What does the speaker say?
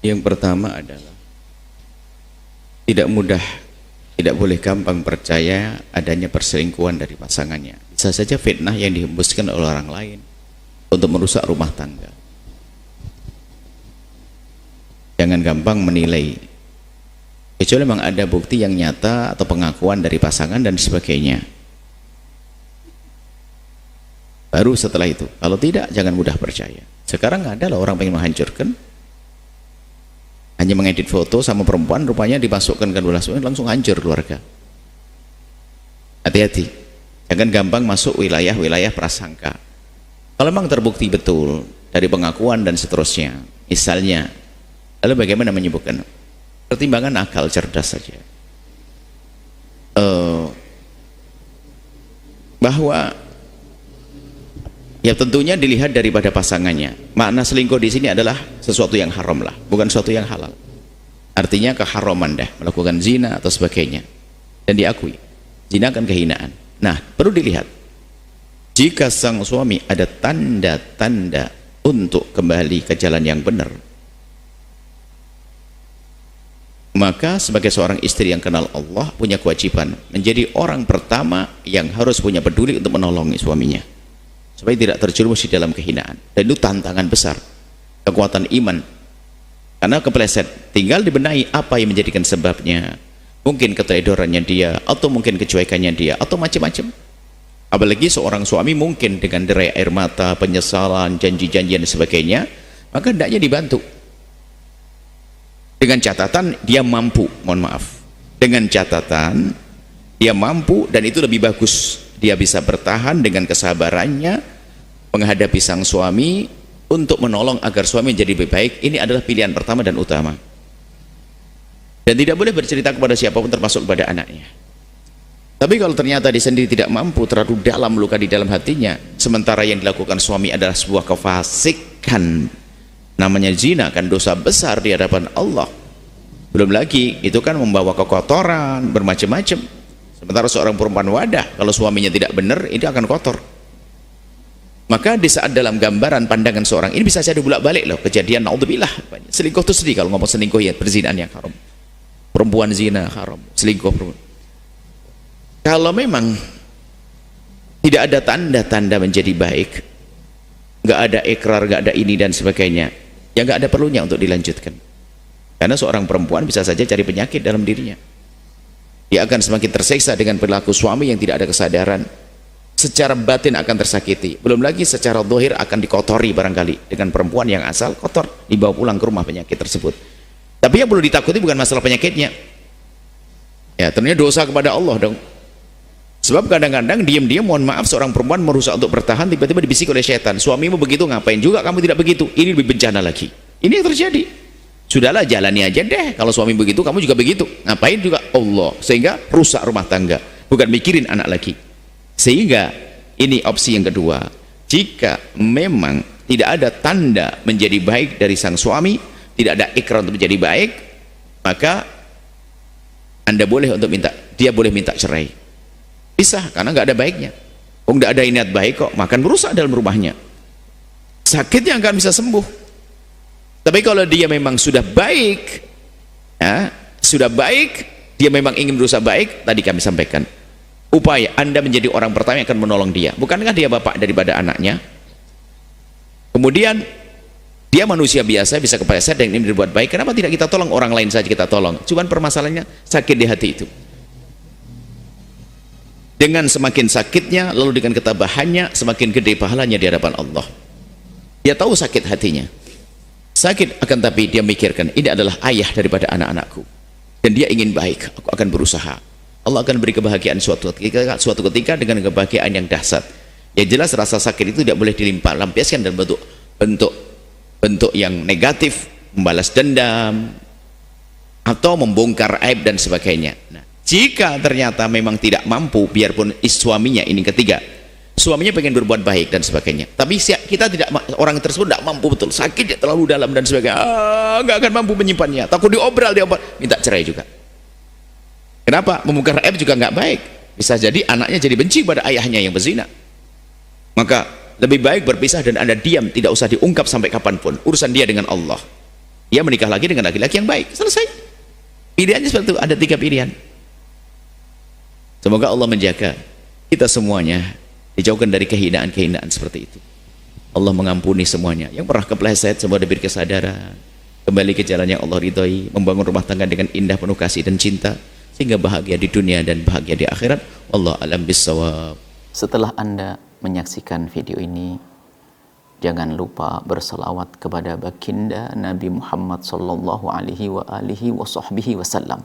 Yang pertama adalah tidak boleh gampang percaya adanya perselingkuhan dari pasangannya. Bisa saja fitnah yang dihembuskan oleh orang lain untuk merusak rumah tangga. Jangan gampang menilai, kecuali memang ada bukti yang nyata atau pengakuan dari pasangan dan sebagainya. Baru setelah itu, kalau tidak jangan mudah percaya. Sekarang ada loh orang pengen menghancurkan, hanya mengedit foto sama perempuan, rupanya dimasukkan ke dalam langsung hancur keluarga. Hati-hati, jangan gampang masuk wilayah-wilayah prasangka. Kalau memang terbukti betul dari pengakuan dan seterusnya, misalnya, lalu bagaimana menyebutkan? Pertimbangan akal cerdas saja. Bahwa ya tentunya dilihat daripada pasangannya. Makna selingkuh di sini adalah sesuatu yang haram lah, bukan sesuatu yang halal. Artinya keharaman dah, melakukan zina atau sebagainya, dan diakui zina kan kehinaan. Nah, perlu dilihat jika sang suami ada tanda-tanda untuk kembali ke jalan yang benar, maka sebagai seorang istri yang kenal Allah punya kewajiban menjadi orang pertama yang harus punya peduli untuk menolongi suaminya supaya tidak terjerumus di dalam kehinaan. Dan itu tantangan besar, kekuatan iman, karena kepleset. Tinggal dibenahi apa yang menjadikan sebabnya, mungkin keteledorannya dia, atau mungkin kecuekannya dia, atau macam-macam. Apalagi seorang suami mungkin dengan derai air mata, penyesalan, janji-janjian dan sebagainya, maka hendaknya dibantu dengan catatan dia mampu, mohon maaf, dengan catatan dia mampu, dan itu lebih bagus, dia bisa bertahan dengan kesabarannya menghadapi sang suami untuk menolong agar suami menjadi lebih baik. Ini adalah pilihan pertama dan utama, dan tidak boleh bercerita kepada siapapun termasuk kepada anaknya. Tapi kalau ternyata dia sendiri tidak mampu, terlalu dalam luka di dalam hatinya, sementara yang dilakukan suami adalah sebuah kefasikan, namanya zina, kan dosa besar di hadapan Allah. Belum lagi itu kan membawa kekotoran bermacam-macam. Sementara seorang perempuan wadah, kalau suaminya tidak benar, itu akan kotor. Maka di saat dalam gambaran pandangan seorang ini bisa jadi bolak-balik loh kejadian, naudzubillah. Selingkuh itu sedih kalau ngomong selingkuh, ya perzinahan yang haram, perempuan zina haram, selingkuh perempuan. Kalau memang tidak ada tanda-tanda menjadi baik, nggak ada ikrar, nggak ada ini dan sebagainya, ya nggak ada perlunya untuk dilanjutkan. Karena seorang perempuan bisa saja cari penyakit dalam dirinya. Dia akan semakin tersiksa dengan perilaku suami yang tidak ada kesadaran. Secara batin akan tersakiti. Belum lagi secara zahir akan dikotori barangkali dengan perempuan yang asal kotor, dibawa pulang ke rumah penyakit tersebut. Tapi yang perlu ditakuti bukan masalah penyakitnya. Ya, ternyata dosa kepada Allah dong. Sebab kadang-kadang diam-diam, mohon maaf, seorang perempuan merusak untuk bertahan, tiba-tiba dibisik oleh setan, suamimu begitu, ngapain juga kamu tidak begitu. Ini lebih bencana lagi. Ini yang terjadi. Sudahlah, jalani aja deh, kalau suami begitu kamu juga begitu, ngapain juga Allah. Sehingga rusak rumah tangga, bukan mikirin anak lagi. Sehingga ini opsi yang kedua. Jika memang tidak ada tanda menjadi baik dari sang suami, tidak ada ikrar untuk menjadi baik, maka Anda boleh untuk dia boleh minta cerai. Bisa, karena nggak ada baiknya. Oh, nggak ada niat baik kok, makan merusak dalam rumahnya, sakitnya nggak bisa sembuh. Tapi kalau dia memang sudah baik, ya, sudah baik, dia memang ingin berusaha baik, tadi kami sampaikan, upaya Anda menjadi orang pertama yang akan menolong dia. Bukankah dia bapak daripada anaknya? Kemudian dia manusia biasa, bisa kepleset dan ingin berbuat baik. Kenapa tidak kita tolong orang lain saja, kita tolong? Cuman permasalahannya sakit di hati itu. Dengan semakin sakitnya, lalu dengan ketabahannya, semakin gede pahalanya di hadapan Allah. Dia tahu sakit hatinya, sakit, akan tapi dia mikirkan ini adalah ayah daripada anak-anakku, dan dia ingin baik, aku akan berusaha. Allah akan beri kebahagiaan suatu ketika dengan kebahagiaan yang dahsyat. Yang jelas rasa sakit itu tidak boleh lampiaskan dalam bentuk yang negatif, membalas dendam atau membongkar aib dan sebagainya. Nah, jika ternyata memang tidak mampu, biarpun suaminya ini ketiga, suaminya pengen berbuat baik dan sebagainya, tapi kita tidak, orang tersebut tidak mampu betul, sakit terlalu dalam dan sebagainya, nggak akan mampu menyimpannya, takut diobral, minta cerai juga. Kenapa? Membongkar aib juga nggak baik, bisa jadi anaknya jadi benci pada ayahnya yang berzina. Maka lebih baik berpisah dan Anda diam, tidak usah diungkap sampai kapanpun, urusan dia dengan Allah. Dia menikah lagi dengan laki-laki yang baik, selesai. Pilihannya seperti itu, ada 3 pilihan. Semoga Allah menjaga kita semuanya, dijauhkan dari kehinaan-kehinaan seperti itu. Allah mengampuni semuanya. Yang pernah kepleset, semua diberi kesadaran, kembali ke jalan yang Allah ridhoi, membangun rumah tangga dengan indah, penuh kasih dan cinta, sehingga bahagia di dunia dan bahagia di akhirat. Wallahu a'lam bissawab. Setelah Anda menyaksikan video ini, jangan lupa berselawat kepada baginda Nabi Muhammad sallallahu alaihi wa alihi wa sahbihi wasallam.